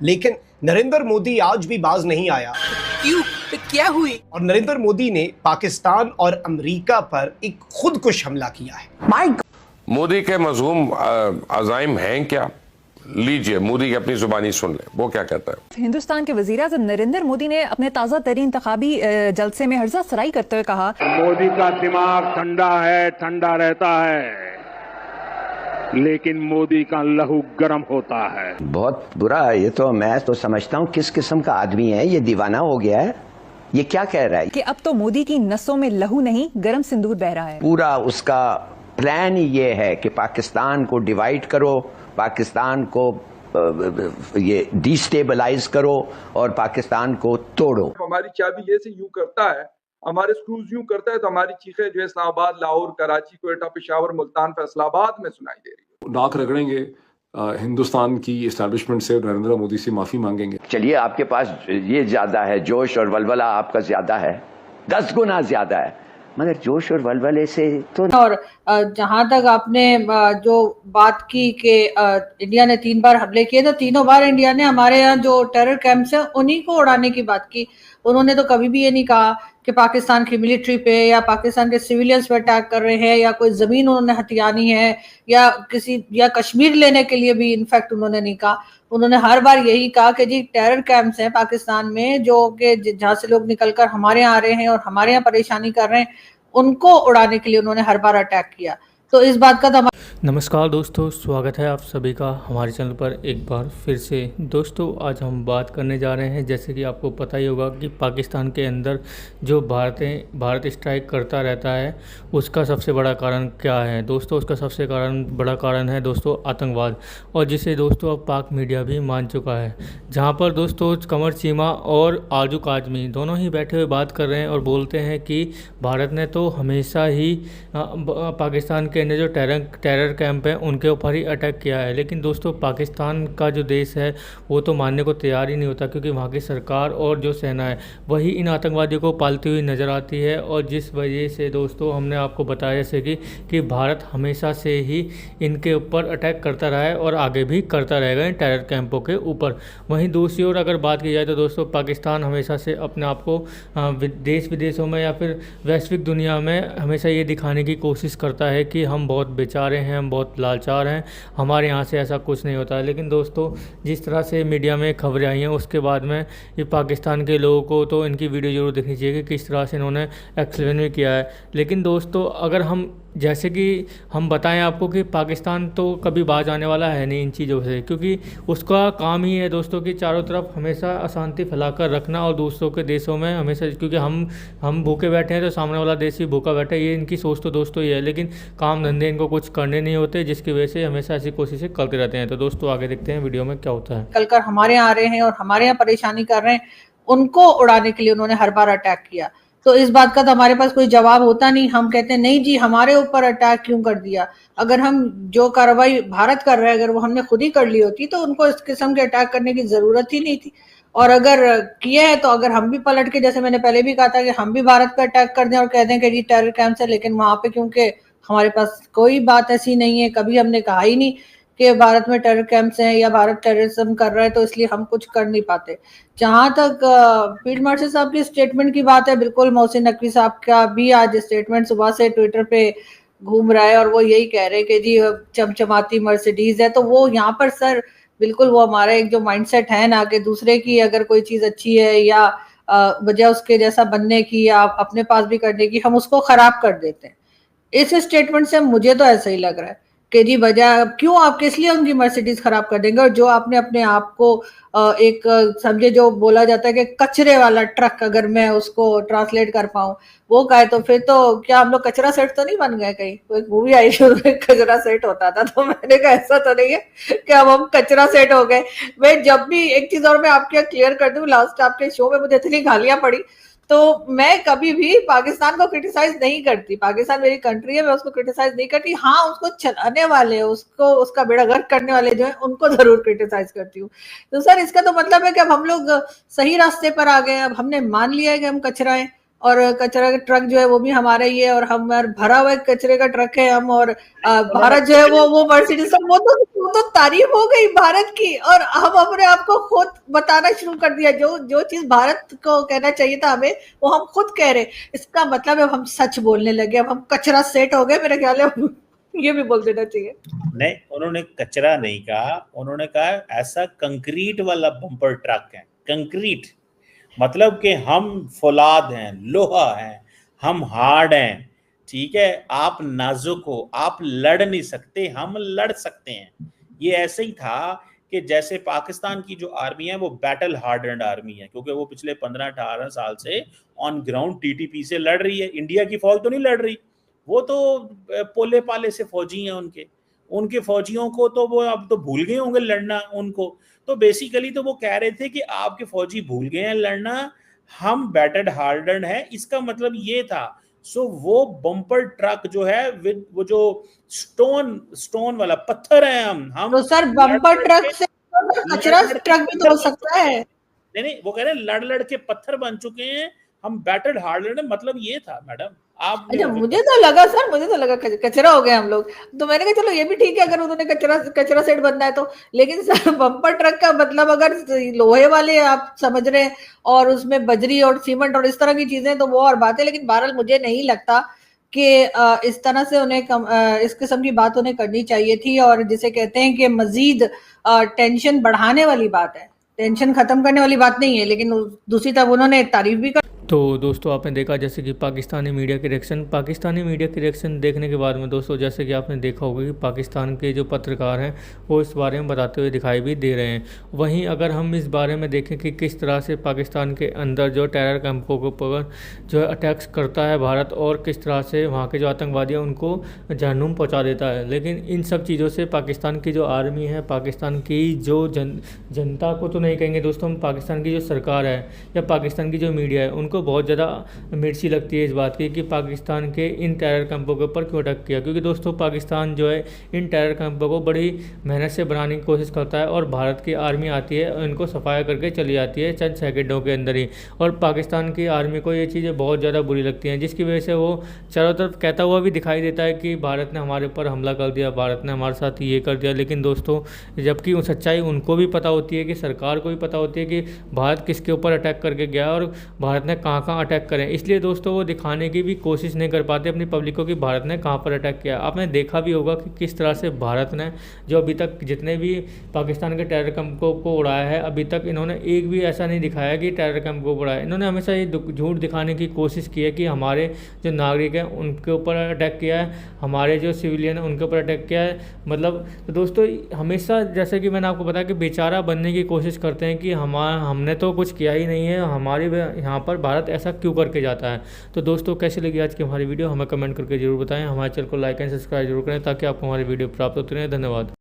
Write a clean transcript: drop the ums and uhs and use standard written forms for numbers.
लेकिन नरेंद्र मोदी आज भी बाज नहीं आया। क्यों? तो क्या हुई? और नरेंद्र मोदी ने पाकिस्तान और अमेरिका पर एक खुदकुश हमला किया है। मोदी के मज़हूम अज़ाइम हैं क्या? लीजिए मोदी की अपनी जुबानी सुन ले, वो क्या कहता है। हिंदुस्तान के वज़ीर-ए-आज़म नरेंद्र मोदी ने अपने ताज़ा तरीन इंतखाबी जलसे में हर्जा सराई करते हुए कहा, मोदी का दिमाग ठंडा है, ठंडा रहता है, लेकिन मोदी का लहू गर्म होता है। बहुत बुरा। ये तो मैं तो समझता हूँ किस किस्म का आदमी है, ये दीवाना हो गया है। ये क्या कह रहा है कि अब तो मोदी की नसों में लहू नहीं गर्म सिंदूर बह रहा है। पूरा उसका प्लान ये है कि पाकिस्तान को डिवाइड करो, पाकिस्तान को ये डिस्टेबलाइज करो और पाकिस्तान को तोड़ो। हमारी चाबी ऐसे यूं करता है, हमारे स्क्रूज यूं करता है तो हमारी चीखें जो है इस्लामाबाद, लाहौर, कराची, क्वेटा, पेशावर, मुल्तान, फैसलाबाद में सुनाई दे रही है। नाक रगड़ेंगे हिंदुस्तान की इस्टेब्लिशमेंट से, नरेंद्र मोदी से माफी मांगेंगे। चलिए, आपके पास ये ज्यादा है, जोश और वलवला आपका ज्यादा है, 10 गुना ज्यादा है, मगर जोश और वलवले से तो। और जहां तक आपने जो बात की कि इंडिया ने 3 बार हमले किए, तो तीनों बार इंडिया ने हमारे यहाँ जो टेरर कैंप्स हैं उन्हीं को उड़ाने की बात की। उन्होंने तो कभी भी ये नहीं कहा कि पाकिस्तान की मिलिट्री पे या पाकिस्तान के सिविलियंस पे अटैक कर रहे हैं या कोई जमीन उन्होंने हथियानी है या कश्मीर लेने के लिए भी इनफैक्ट उन्होंने नहीं कहा। उन्होंने हर बार यही कहा कि जी टेरर कैंप्स हैं पाकिस्तान में जो कि जहां से लोग निकलकर हमारे यहाँ आ रहे हैं और हमारे यहाँ परेशानी कर रहे हैं, उनको उड़ाने के लिए उन्होंने हर बार अटैक किया। तो इस बात का तो नमस्कार दोस्तों, स्वागत है आप सभी का हमारे चैनल पर एक बार फिर से। दोस्तों, आज हम बात करने जा रहे हैं, जैसे कि आपको पता ही होगा कि पाकिस्तान के अंदर जो भारत स्ट्राइक करता रहता है, उसका सबसे बड़ा कारण क्या है दोस्तों। उसका सबसे बड़ा कारण है दोस्तों आतंकवाद, और जिसे दोस्तों अब पाक मीडिया भी मान चुका है। जहाँ पर दोस्तों कमर चीमा और आजू काजमी दोनों ही बैठे हुए बात कर रहे हैं और बोलते हैं कि भारत ने तो हमेशा ही पाकिस्तान के अंदर जो टेरर कैंप है उनके ऊपर ही अटैक किया है। लेकिन दोस्तों पाकिस्तान का जो देश है वो तो मानने को तैयार ही नहीं होता, क्योंकि वहाँ की सरकार और जो सेना है वही इन आतंकवादियों को पालती हुई नज़र आती है। और जिस वजह से दोस्तों हमने आपको बताया जैसे कि भारत हमेशा से ही इनके ऊपर अटैक करता रहा है और आगे भी करता रहेगा इन टेरर कैंपों के ऊपर। वहीं दूसरी ओर अगर बात की जाए तो दोस्तों पाकिस्तान हमेशा से अपने आप को देश विदेशों में या फिर वैश्विक दुनिया में हमेशा ये दिखाने की कोशिश करता है कि हम बहुत बेचारे हैं, हम बहुत लाचार हैं, हमारे यहाँ से ऐसा कुछ नहीं होता है। लेकिन दोस्तों जिस तरह से मीडिया में खबरें आई हैं उसके बाद में ये पाकिस्तान के लोगों को तो इनकी वीडियो जरूर देखनी चाहिए कि किस तरह से इन्होंने एक्सप्लेन भी किया है। लेकिन दोस्तों अगर हम जैसे कि हम बताएं आपको कि पाकिस्तान तो कभी बाज आने वाला है नहीं इन चीज़ों से, क्योंकि उसका काम ही है दोस्तों कि चारों तरफ हमेशा अशांति फैलाकर रखना और दूसरों के देशों में हमेशा, क्योंकि हम भूखे बैठे हैं तो सामने वाला देश भी भूखा बैठा है, ये इनकी सोच तो दोस्तों ये है। लेकिन काम धंधे इनको कुछ करने नहीं होते, जिसकी वजह से हमेशा ऐसी कोशिशें करते रहते हैं। तो दोस्तों आगे देखते हैं वीडियो में क्या होता है। कल हमारे यहाँ आ रहे हैं और हमारे यहाँ परेशानी कर रहे हैं, उनको उड़ाने के लिए उन्होंने हर बार अटैक किया। तो इस बात का तो हमारे पास कोई जवाब होता नहीं। हम कहते हैं नहीं जी हमारे ऊपर अटैक क्यों कर दिया। अगर हम जो कार्रवाई भारत कर रहे हैं अगर वो हमने खुद ही कर ली होती तो उनको इस किस्म के अटैक करने की जरूरत ही नहीं थी। और अगर किए हैं तो अगर हम भी पलट के, जैसे मैंने पहले भी कहा था कि हम भी भारत पर अटैक कर दें और कह दें कि जी टेरर कैंप है, लेकिन वहां पे क्योंकि हमारे पास कोई बात ऐसी नहीं है, कभी हमने कहा ही नहीं कि भारत में टेरर कैंप्स हैं या भारत टेररिज्म कर रहा है, तो इसलिए हम कुछ कर नहीं पाते। जहां तक फील्ड मार्शल साहब की स्टेटमेंट की बात है, बिल्कुल मोहसिन नकवी साहब का भी आज स्टेटमेंट सुबह से ट्विटर पे घूम रहा है और वो यही कह रहे हैं कि जी चमचमाती मर्सिडीज है। तो वो यहाँ पर सर बिल्कुल वो हमारा एक जो माइंडसेट है ना कि दूसरे की अगर कोई चीज अच्छी है या वजह उसके जैसा बनने की या अपने पास भी करने की, हम उसको खराब कर देते हैं। इस स्टेटमेंट से मुझे तो ऐसा ही लग रहा है कि जी वजह क्यों आप किस लिए उनकी मर्सिडीज खराब कर देंगे। और जो आपने अपने आप को एक समझे, जो बोला जाता है कि कचरे वाला ट्रक, अगर मैं उसको ट्रांसलेट कर पाऊं वो कहे, तो फिर तो क्या हम लोग कचरा सेट तो नहीं बन गए। कहीं कोई मूवी आई शुरू में कचरा सेट होता था, तो मैंने कहा ऐसा तो नहीं है कि अब हम कचरा सेट हो गए। मैं जब भी एक चीज और मैं आपके क्लियर कर दूं, लास्ट आपके शो में मुझे इतनी गालियां पड़ी, तो मैं कभी भी पाकिस्तान को क्रिटिसाइज नहीं करती। पाकिस्तान मेरी कंट्री है, मैं उसको क्रिटिसाइज नहीं करती। हाँ, उसको चलाने वाले, उसको उसका बेड़ा गर्क करने वाले जो है उनको जरूर क्रिटिसाइज करती हूँ। तो सर इसका तो मतलब है कि अब हम लोग सही रास्ते पर आ गए, अब हमने मान लिया है कि हम कचरा है, और कचरा का ट्रक जो है वो भी हमारा ही है, और हम भरा हुआ कचरे का ट्रक है हम, और भारत जो है वो मर्सिडीज, वो तो तारीफ हो गई भारत की, और हम अपने आप को खुद बताना शुरू कर दिया, जो चीज भारत को कहना चाहिए था हमें, वो हम खुद कह रहे। इसका मतलब है हम सच बोलने लगे, अब हम कचरा सेट हो गए, मेरा ख्याल है ये भी बोल देना चाहिए। नहीं, उन्होंने कचरा नहीं कहा, उन्होंने कहा ऐसा कंक्रीट वाला बम्पर ट्रक है। कंक्रीट मतलब कि हम फौलाद हैं, लोहा हैं, हम हार्ड हैं, ठीक है, आप नाजुक हो, आप लड़ नहीं सकते, हम लड़ सकते हैं। ये ऐसे ही था कि जैसे पाकिस्तान की जो आर्मी है वो बैटल हार्डन्ड आर्मी है, क्योंकि वो पिछले 15-18 साल से ऑन ग्राउंड टीटीपी से लड़ रही है। इंडिया की फौज तो नहीं लड़ रही, वो तो पोले पाले से फौजी हैं, उनके फौजियों को तो वो अब तो भूल गए होंगे लड़ना उनको। तो बेसिकली तो वो कह रहे थे कि आपके फौजी भूल गए हैं लड़ना, हम बैटर्ड हार्डन्ड है, इसका मतलब ये था। सो वो बम्पर ट्रक जो है विद वो जो स्टोन वाला पत्थर है, हम तो सर बम्पर ट्रक से कचरा ट्रक भी तो हो सकता है। नहीं, वो कह रहे हैं लड़ के पत्थर बन चुके हैं, हम बैटर्ड हार्डन्ड है, मतलब ये था मैडम। आप अच्छा, मुझे तो लगा कचरा हो गया हम लोग, तो मैंने कहा चलो ये भी ठीक है अगर उन्होंने कचरा सेट बनना है तो। लेकिन सर बम्पर ट्रक का मतलब अगर लोहे वाले आप समझ रहे हैं और उसमें बजरी और सीमेंट और इस तरह की चीजें, तो वो और बात है। लेकिन बहरहाल मुझे नहीं लगता कि इस तरह से उन्हें इस किस्म की बात उन्हें करनी चाहिए थी, और जिसे कहते हैं कि मजीद टेंशन बढ़ाने वाली बात है, टेंशन खत्म करने वाली बात नहीं है। लेकिन दूसरी तरफ उन्होंने तारीफ भी कर। तो दोस्तों आपने देखा जैसे कि पाकिस्तानी मीडिया के रिएक्शन देखने के बाद में दोस्तों जैसे कि आपने देखा होगा कि पाकिस्तान के जो पत्रकार हैं वो इस बारे में बताते हुए दिखाई भी दे रहे हैं। वहीं अगर हम इस बारे में देखें कि किस तरह से पाकिस्तान के अंदर जो टेरर कैंपों के ऊपर जो है अटैक्स करता है भारत, और किस तरह से वहाँ के जो आतंकवादी हैं उनको जहन्नुम पहुँचा देता है, लेकिन इन सब चीज़ों से पाकिस्तान की जो आर्मी है, पाकिस्तान की जो जनता को तो नहीं कहेंगे दोस्तों, हम पाकिस्तान की जो सरकार है या पाकिस्तान की जो मीडिया है उनको बहुत ज़्यादा मिर्ची लगती है इस बात की कि पाकिस्तान के इन टेरर कैंपों के ऊपर क्यों अटैक किया। क्योंकि दोस्तों पाकिस्तान जो है इन टेरर कैंपों को बड़ी मेहनत से बनाने की कोशिश करता है, और भारत की आर्मी आती है इनको सफाया करके चली जाती है चंद सेकंडों के अंदर ही, और पाकिस्तान की आर्मी को ये चीज़ें बहुत ज़्यादा बुरी लगती हैं, जिसकी वजह से वो चारों तरफ कहता हुआ भी दिखाई देता है कि भारत ने हमारे ऊपर हमला कर दिया, भारत ने हमारे साथ ये कर दिया। लेकिन दोस्तों जबकि वो सच्चाई उनको भी पता होती है, कि सरकार को भी पता होती है कि भारत किसके ऊपर अटैक करके गया और भारत ने कहाँ अटैक करें, इसलिए दोस्तों वो दिखाने की भी कोशिश नहीं कर पाते अपनी पब्लिक को कि भारत ने कहाँ पर अटैक किया। आपने देखा भी होगा कि किस तरह से भारत ने जो अभी तक जितने भी पाकिस्तान के टेरर कैंपों को उड़ाया है, अभी तक इन्होंने एक भी ऐसा नहीं दिखाया कि टेरर कैंप को उड़ाया। इन्होंने हमेशा ये झूठ दिखाने की कोशिश की है कि हमारे जो नागरिक हैं उनके ऊपर अटैक किया है, हमारे जो सिविलियन हैं उनके ऊपर अटैक किया है। मतलब तो दोस्तों हमेशा जैसे कि मैंने आपको बताया कि बेचारा बनने की कोशिश करते हैं कि हमने तो कुछ किया ही नहीं है, हमारे यहाँ पर भारत ऐसा क्यों करके जाता है। तो दोस्तों कैसी लगी आज की हमारी वीडियो हमें कमेंट करके जरूर बताएं। हमारे चैनल को लाइक एंड सब्सक्राइब जरूर करें ताकि आपको हमारी वीडियो प्राप्त होती रहे। धन्यवाद।